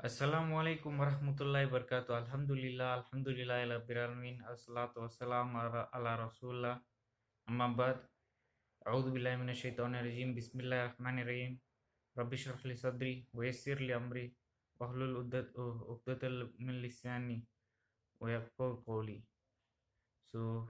Assalamu alaikum warahmatullahi wabarakatuh. Alhamdulillah rabbil alamin. Assalatu wassalamu ala rasulillah. Amma ba'd. A'udzu billahi minash shaitonir rajim. Bismillahirrahmanirrahim. Rabbi shrah li sadri wa yassir li amri wahlul 'uqdatal min lisani wa yafqahu qawli. So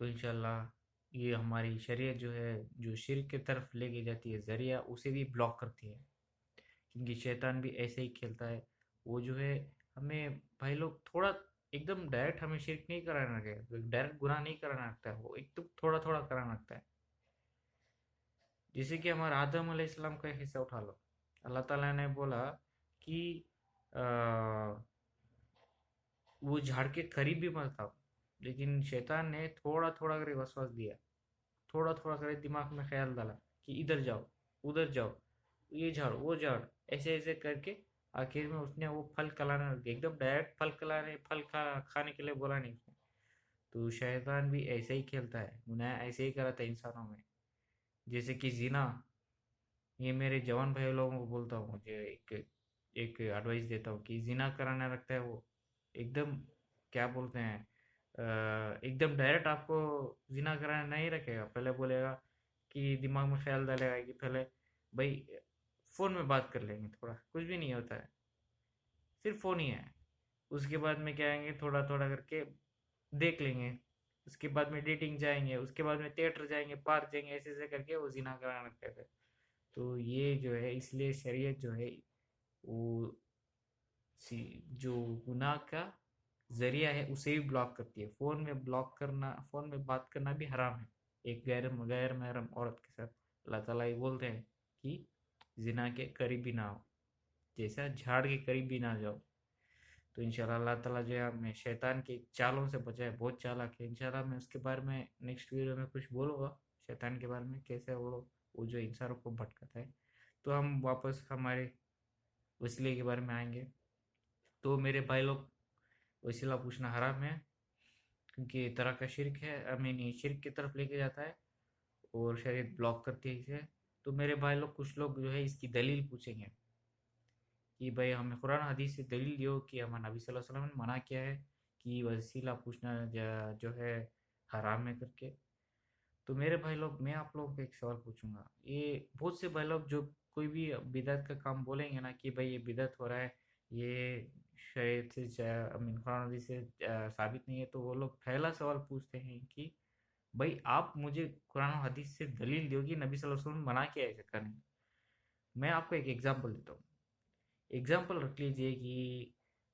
تو انشاءاللہ یہ ہماری شریعت جو ہے جو شرک کی طرف لے کے جاتی ہے ذریعہ اسے بھی بلاک کرتی ہے، کیونکہ شیطان بھی ایسے ہی کھیلتا ہے. وہ جو ہے ہمیں بھائی لوگ تھوڑا ایک دم ڈائریکٹ ہمیں شرک نہیں کرانا رکھے، ڈائریکٹ گناہ نہیں کرانا رکھتا ہے، وہ ایک دم تھوڑا تھوڑا کرانا رکھتا ہے. جیسے کہ ہمارا آدم علیہ السلام کا حصہ اٹھا لو. اللہ تعالیٰ نے بولا کہ وہ جھاڑ کے قریب بھی مت آؤ، لیکن شیطان نے تھوڑا تھوڑا کر وسواس دیا، تھوڑا تھوڑا کر دماغ میں خیال ڈالا کہ ادھر جاؤ ادھر جاؤ، یہ جھاڑ وہ جھاڑ، ایسے ایسے کر کے آخر میں اس نے وہ پھل کھلانا رکھ دیا. ایک دم ڈائریکٹ پھل کھانے کے لیے بولا نہیں اس نے. تو شیطان بھی ایسے ہی کھیلتا ہے، گناہ ایسے ہی کرتا ہے انسانوں میں. جیسے کہ زنا، یہ میرے جوان بھائی لوگوں کو بولتا ہوں، مجھے ایک ایڈوائس دیتا ہوں کہ زنا کرانا رکھتا ہے وہ ایک دم کیا بولتے ہیں ایک دم ڈائریکٹ آپ کو زنا کرانا نہیں رکھے گا. پہلے بولے گا کہ دماغ میں خیال ڈالے گا کہ پہلے بھائی فون میں بات کر لیں گے، تھوڑا کچھ بھی نہیں ہوتا ہے، صرف فون ہی ہے. اس کے بعد میں کیا آئیں گے، تھوڑا تھوڑا کر کے دیکھ لیں گے، اس کے بعد میں ڈیٹنگ جائیں گے، اس کے بعد میں تھیٹر جائیں گے، پارک جائیں گے، ایسے ایسے کر کے وہ زنا کرانا رکھتے تھے. تو یہ جو ہے اس لیے شریعت جو ہے وہ جو گناہ کا ذریعہ ہے اسے بھی بلاک کرتی ہے. فون میں بلاک کرنا، فون میں بات کرنا بھی حرام ہے ایک غیر محرم عورت کے ساتھ. اللہ تعالیٰ یہ بولتے ہیں کہ زنا کے قریب بھی نہ ہو، جیسا جھاڑ کے قریب بھی نہ جاؤ. تو انشاءاللہ اللہ تعالیٰ جو ہے ہمیں شیطان کے چالوں سے بچائے، بہت چالاک ہے. انشاءاللہ میں اس کے بارے میں نیکسٹ ویڈیو میں کچھ بولوں گا شیطان کے بارے میں، کیسے وہ جو انسانوں کو بھٹکاتا ہے. تو ہم واپس ہمارے وسیلے کے بارے میں آئیں گے. تو میرے بھائی لوگ، وسیلہ پوچھنا حرام ہے کیونکہ یہ طرح کا شرک ہے، ہمیں شرک کی طرف لے کے جاتا ہے اور شریعت بلاک کرتی ہے اسے. تو میرے بھائی لوگ کچھ لوگ جو ہے اس کی دلیل پوچھیں گے کہ بھائی ہمیں قرآن حدیث سے دلیل دیو کہ ہمارا نبی صلی اللہ علیہ وسلم نے منع کیا ہے کہ وسیلہ پوچھنا جو ہے حرام ہے کر کے. تو میرے بھائی لوگ، میں آپ لوگوں کو ایک سوال پوچھوں گا. یہ بہت سے بھائی لوگ جو کوئی بھی بدعت کا کام بولیں گے نا کہ بھائی یہ بدعت ہو رہا ہے، یہ شاید سے قرآن حدیث سے ثابت نہیں ہے، تو وہ لوگ پہلا سوال پوچھتے ہیں کہ بھائی آپ مجھے قرآن و حدیث سے دلیل دیو کہ نبی صلی اللہ علیہ وسلم نے منع کیا ہے ایسا کرنے. میں آپ کو ایک ایگزامپل دیتا ہوں. ایگزامپل رکھ لیجئے کہ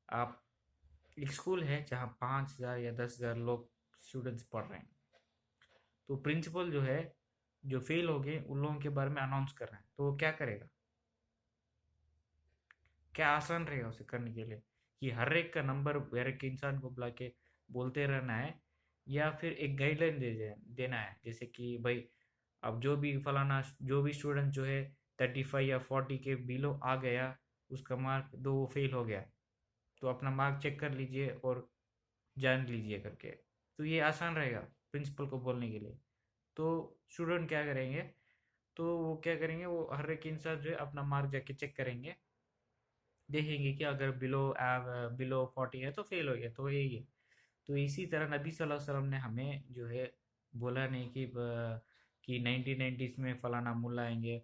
آپ ایک اسکول ہے جہاں 5,000 یا 10,000 لوگ اسٹوڈنٹس پڑھ رہے ہیں. تو پرنسپل جو ہے جو فیل ہو گئے ان لوگوں کے بارے میں اناؤنس کر رہے ہیں، تو وہ کیا کرے گا؟ کیا آسان رہے گا اسے کرنے کے لیے کہ ہر ایک کا نمبر ہر ایک انسان کو بلا کے بولتے رہنا ہے، یا پھر ایک گائیڈ لائن دینا ہے جیسے کہ بھائی اب جو بھی فلانا جو بھی اسٹوڈنٹ جو ہے 35 یا 40 کے بلو آ گیا، اس کا مارک دو وہ فیل ہو گیا، تو اپنا مارک چیک کر لیجئے اور جان لیجئے کر کے. تو یہ آسان رہے گا پرنسپل کو بولنے کے لیے. تو اسٹوڈنٹ کیا کریں گے، تو وہ کیا کریں گے، وہ ہر ایک انسان جو ہے اپنا مارک جا کے چیک کریں گے، دیکھیں گے کہ اگر بلو 40 ہے تو فیل ہو گیا، تو یہی ہے. تو اسی طرح نبی صلی اللہ علیہ وسلم نے ہمیں جو ہے بولا نہیں کہ 1990s میں فلانا ملا آئیں گے،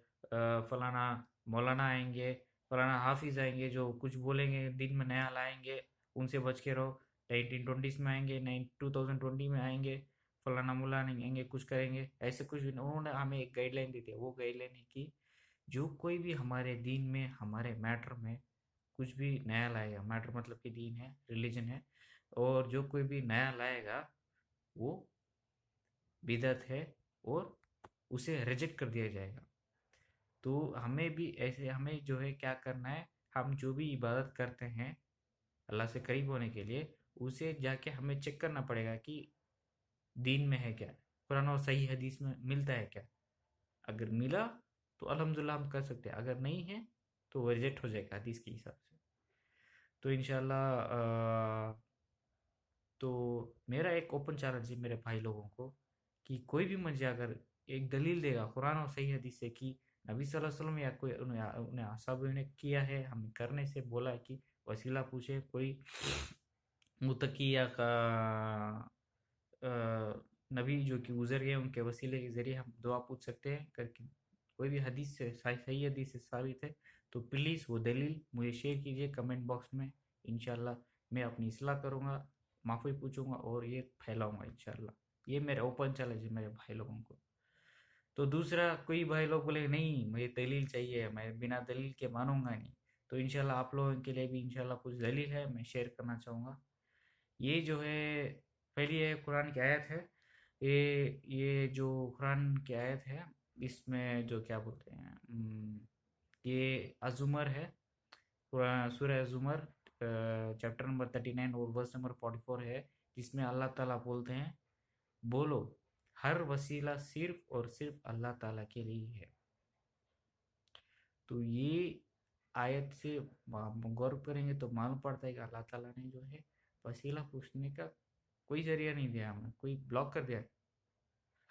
فلانا مولانا آئیں گے، فلانا حافظ آئیں گے جو کچھ بولیں گے دن میں نیا لائیں گے، ان سے بچ کے رہو. 1920s میں آئیں گے، 2020 میں آئیں گے، فلانا ملا نہیں آئیں گے، کچھ کریں گے، ایسے کچھ بھی. انہوں نے ہمیں ایک گائیڈ لائن دی تھی. وہ گائیڈ لائن ہے کہ جو کوئی بھی ہمارے دین میں، ہمارے میٹر میں کچھ بھی نیا لائے گا، میٹر مطلب کہ دین ہے، ریلیجن ہے، اور جو کوئی بھی نیا لائے گا وہ بدعت ہے اور اسے ریجیکٹ کر دیا جائے گا. تو ہمیں بھی ایسے، ہمیں جو ہے کیا کرنا ہے، ہم جو بھی عبادت کرتے ہیں اللہ سے قریب ہونے کے لیے، اسے جا کے ہمیں چیک کرنا پڑے گا کہ دین میں ہے کیا، قرآن اور صحیح حدیث میں ملتا ہے کیا. اگر ملا تو الحمدللہ ہم کر سکتے ہیں، اگر نہیں ہے تو وہ ریجیکٹ ہو جائے گا حدیث کے حساب سے. تو انشاءاللہ تو میرا ایک اوپن چیلنج ہے میرے بھائی لوگوں کو کہ کوئی بھی مجھے اگر ایک دلیل دے گا قرآن اور صحیح حدیث سے کہ نبی صلی اللہ علیہ وسلم یا کوئی انہیں اصحابہ نے کیا ہے، ہمیں کرنے سے بولا ہے کہ وسیلہ پوچھے، کوئی متقی یا نبی جو کہ گزر گئے ان کے وسیلے کے ذریعے ہم دعا پوچھ سکتے ہیں کر کے. کوئی بھی حدیث سے، صحیح حدیث سے ثابت ہے تو پلیز وہ دلیل مجھے شیئر کیجئے کمنٹ باکس میں. انشاءاللہ میں اپنی اصلاح کروں گا، معافی پوچھوں گا اور یہ پھیلاؤں گا انشاءاللہ. یہ میرا اوپن چیلنج ہے میرے بھائی لوگوں کو. تو دوسرا کوئی بھائی لوگ بولے نہیں مجھے دلیل چاہیے، میں بنا دلیل کے مانوں گا نہیں، تو انشاءاللہ آپ لوگوں کے لیے بھی انشاءاللہ کچھ دلیل ہے میں شیئر کرنا چاہوں گا. یہ جو ہے پہلی ہے قرآن کی آیت ہے. یہ جو قرآن کی آیت ہے اس میں جو کیا بولتے ہیں یہ الزمر ہے، سورہ الزمر چیپٹر نمبر 39 اور ورس نمبر 44 ہے، جس میں اللہ تعالیٰ بولتے ہیں بولو ہر وسیلہ صرف اور صرف اللہ تعالیٰ کے لیے ہے. تو یہ آیت سے غور کریں گے تو معلوم پڑتا ہے کہ اللہ تعالیٰ نے جو ہے وسیلہ پوچھنے کا کوئی ذریعہ نہیں دیا ہمیں، کوئی بلاک کر دیا.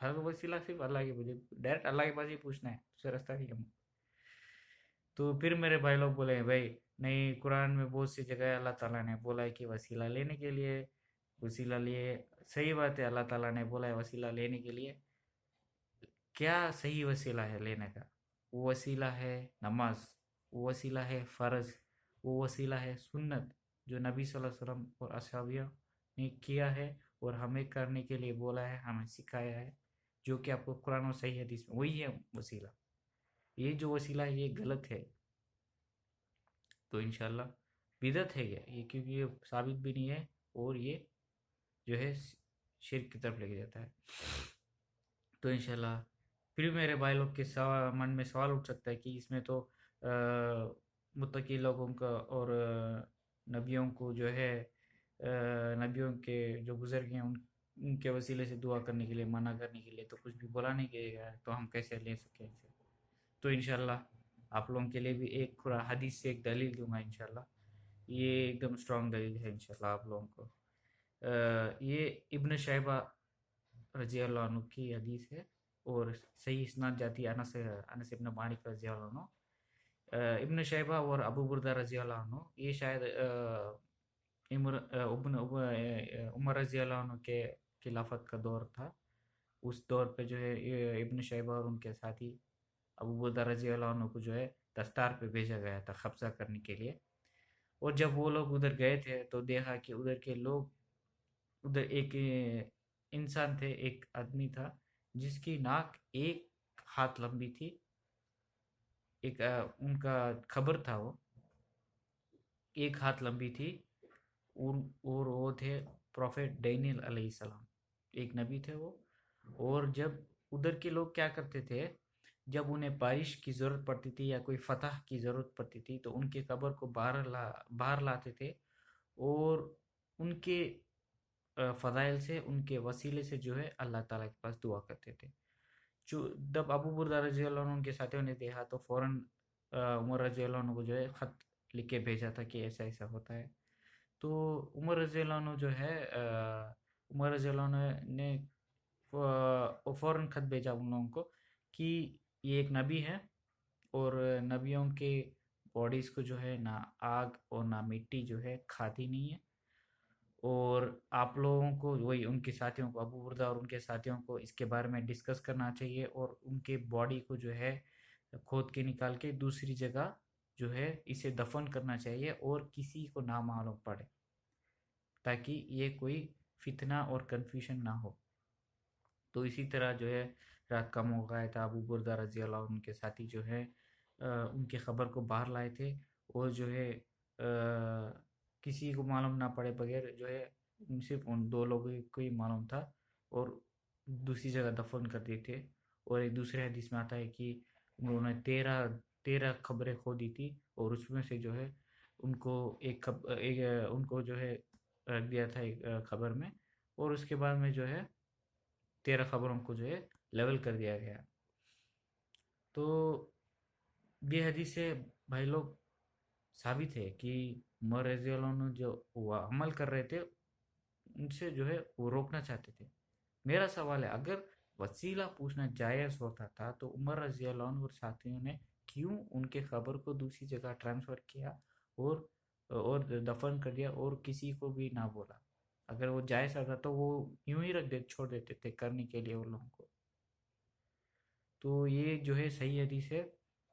ہر وسیلہ صرف اللہ کے مجھے ڈائریکٹ اللہ کے پاس ہی پوچھنا ہے، دوسرا راستہ نہیں ہم. تو پھر میرے بھائی لوگ بولے بھائی نہیں، قرآن میں بہت سی جگہ اللہ تعالیٰ نے بولا ہے کہ وسیلہ لینے کے لیے، وسیلہ لیے. صحیح بات ہے، اللہ تعالیٰ نے بولا ہے وسیلہ لینے کے لیے. کیا صحیح وسیلہ ہے لینے کا؟ وہ وسیلہ ہے نماز، وہ وسیلہ ہے فرض، وہ وسیلہ ہے سنت جو نبی صلی اللہ علیہ وسلم اور اصحابہ نے کیا ہے اور ہمیں کرنے کے لیے بولا ہے، ہمیں سکھایا ہے، جو کہ آپ کو قرآن و صحیح حدیث میں وہی ہے وسیلہ. یہ جو وسیلہ ہے یہ غلط ہے، تو انشاءاللہ بدعت ہے یہ کیونکہ یہ ثابت بھی نہیں ہے اور یہ جو ہے شرک کی طرف لے کے جاتا ہے. تو انشاءاللہ پھر میرے بھائی لوگ کے من میں سوال اٹھ سکتا ہے کہ اس میں تو متقی لوگوں کا اور نبیوں کو جو ہے نبیوں کے جو گزر گئے ان کے وسیلے سے دعا کرنے کے لیے منع کرنے کے لیے تو کچھ بھی بولا نہیں گیا ہے، تو ہم کیسے لے سکیں اسے؟ تو انشاءاللہ آپ لوگوں کے لیے بھی ایک حدیث سے ایک دلیل دوں گا انشاءاللہ. یہ ایک دم اسٹرانگ دلیل ہے انشاءاللہ آپ لوگوں کو. یہ ابن شیبہ رضی اللہ عنہ کی حدیث ہے اور صحیح اسناد جاتی ہے انس ابن مالک رضی اللہ عنہ. ابن شیبہ اور ابو بردہ رضی اللہ عنہ یہ شاید عمر رضی اللہ عنہ کے خلافت کا دور تھا. اس دور پہ جو ہے ابن شیبہ اور ان کے ساتھی ابو بردہ رضی اللہ عنہ کو جو ہے دستار پہ بھیجا گیا تھا قبضہ کرنے کے لیے. اور جب وہ لوگ ادھر گئے تھے تو دیکھا کہ ادھر کے لوگ، ادھر ایک انسان تھے، ایک آدمی تھا جس کی ناک ایک ہاتھ لمبی تھی. ایک ان کا خبر تھا، وہ ایک ہاتھ لمبی تھی اور وہ تھے پروفیٹ ڈینیل علیہ السلام، ایک نبی تھے وہ. اور جب ادھر کے لوگ کیا کرتے تھے، جب انہیں بارش کی ضرورت پڑتی تھی یا کوئی فتح کی ضرورت پڑتی تھی تو ان کے قبر کو باہر لاتے تھے اور ان کے فضائل سے، ان کے وسیلے سے جو ہے اللہ تعالیٰ کے پاس دعا کرتے تھے. جب ابو بردہ رضی اللہ عنہ کے ساتھیوں نے دیکھا تو فوراً عمر رضی اللہ عنہ کو جو ہے خط لکھ کے بھیجا تھا کہ ایسا ایسا ہوتا ہے. تو عمر رضی اللہ عنہ جو ہے عمر رضی اللہ عنہ نے فوراً خط بھیجا ان لوگوں کو کہ یہ ایک نبی ہے اور نبیوں کے باڈیز کو جو ہے نہ آگ اور نہ مٹی جو ہے کھاتی نہیں ہے، اور آپ لوگوں کو وہی ان کے ساتھیوں کو، ابو بردہ اور ان کے ساتھیوں کو اس کے بارے میں ڈسکس کرنا چاہیے اور ان کے باڈی کو جو ہے کھود کے نکال کے دوسری جگہ جو ہے اسے دفن کرنا چاہیے اور کسی کو نہ معلوم پڑے، تاکہ یہ کوئی فتنہ اور کنفیوژن نہ ہو. تو اسی طرح جو ہے رات کا موقع آیا تھا، ابو بردہ رضی اللہ عنہ کے ساتھی جو ہے ان کے خبر کو باہر لائے تھے اور جو ہے کسی کو معلوم نہ پڑے بغیر جو ہے صرف ان دو لوگوں کو ہی معلوم تھا اور دوسری جگہ دفن کر دیے تھے. اور ایک دوسرے حدیث میں آتا ہے کہ انہوں نے 13 قبریں کھودی تھی اور اس میں سے جو ہے ان کو ان کو جو ہے رکھ دیا تھا ایک قبر میں، اور اس کے بعد میں جو ہے 13 قبروں کو جو ہے لیول کر دیا گیا. تو یہ حدیث سے بھائی لوگ ثابت ہے کہ عمر رضی اللہ عنہ جو وہ عمل کر رہے تھے ان سے جو ہے وہ روکنا چاہتے تھے. میرا سوال ہے، اگر وسیلہ پوچھنا جائز ہوتا تھا تو عمر رضی اللہ عنہ اور ساتھیوں نے کیوں ان کے خبر کو دوسری جگہ ٹرانسفر کیا اور دفن کر دیا اور کسی کو بھی نہ بولا؟ اگر وہ جائز تھا تو وہ یوں ہی چھوڑ دیتے تھے کرنے کے لیے ان لوگوں کو. تو یہ جو ہے صحیح حدیث ہے.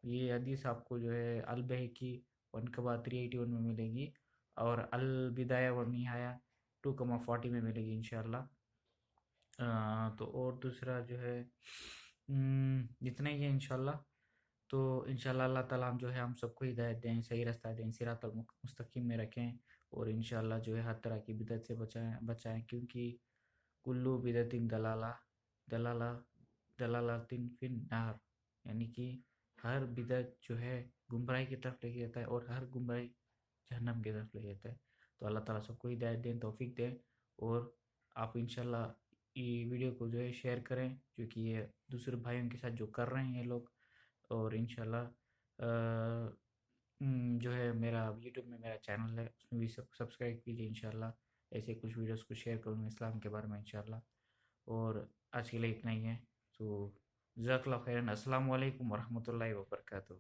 یہ حدیث آپ کو جو ہے البیہقی 1/381 میں ملے گی اور البدایہ والنہایہ 2/40 میں ملے گی انشاءاللہ. تو اور دوسرا جو ہے جتنا ہی ہے انشاءاللہ. تو انشاءاللہ اللہ تعالیٰ ہم جو ہے ہم سب کو ہدایت دیں، صحیح رستہ دیں، صراط المستقیم میں رکھیں، اور انشاءاللہ جو ہے ہر طرح کی بدعت سے بچائیں کیونکہ کلو بدعت دلالہ دلالہ دلالاتن فی النار، یعنی کہ ہر بدعت جو ہے گمراہی کی طرف لے کے جاتا ہے، اور ہر گمراہی جہنم کی طرف لے جاتا ہے. تو اللہ تعالیٰ سب کو ہدایت دیں، توفیق دیں، اور آپ انشاءاللہ یہ ویڈیو کو جو ہے شیئر کریں، کیونکہ یہ دوسرے بھائیوں کے ساتھ جو کر رہے ہیں یہ لوگ. اور انشاءاللہ جو ہے میرا یوٹیوب میں میرا چینل ہے، اس میں بھی سبسکرائب کیجیے. انشاءاللہ ایسے کچھ ویڈیوز کو شیئر کروں گا اسلام کے بارے میں انشاءاللہ. اور آج کے لیے اتنا ہی ہے. تو جزاک اللہ خیرن. السلام علیکم ورحمۃ اللہ وبرکاتہ.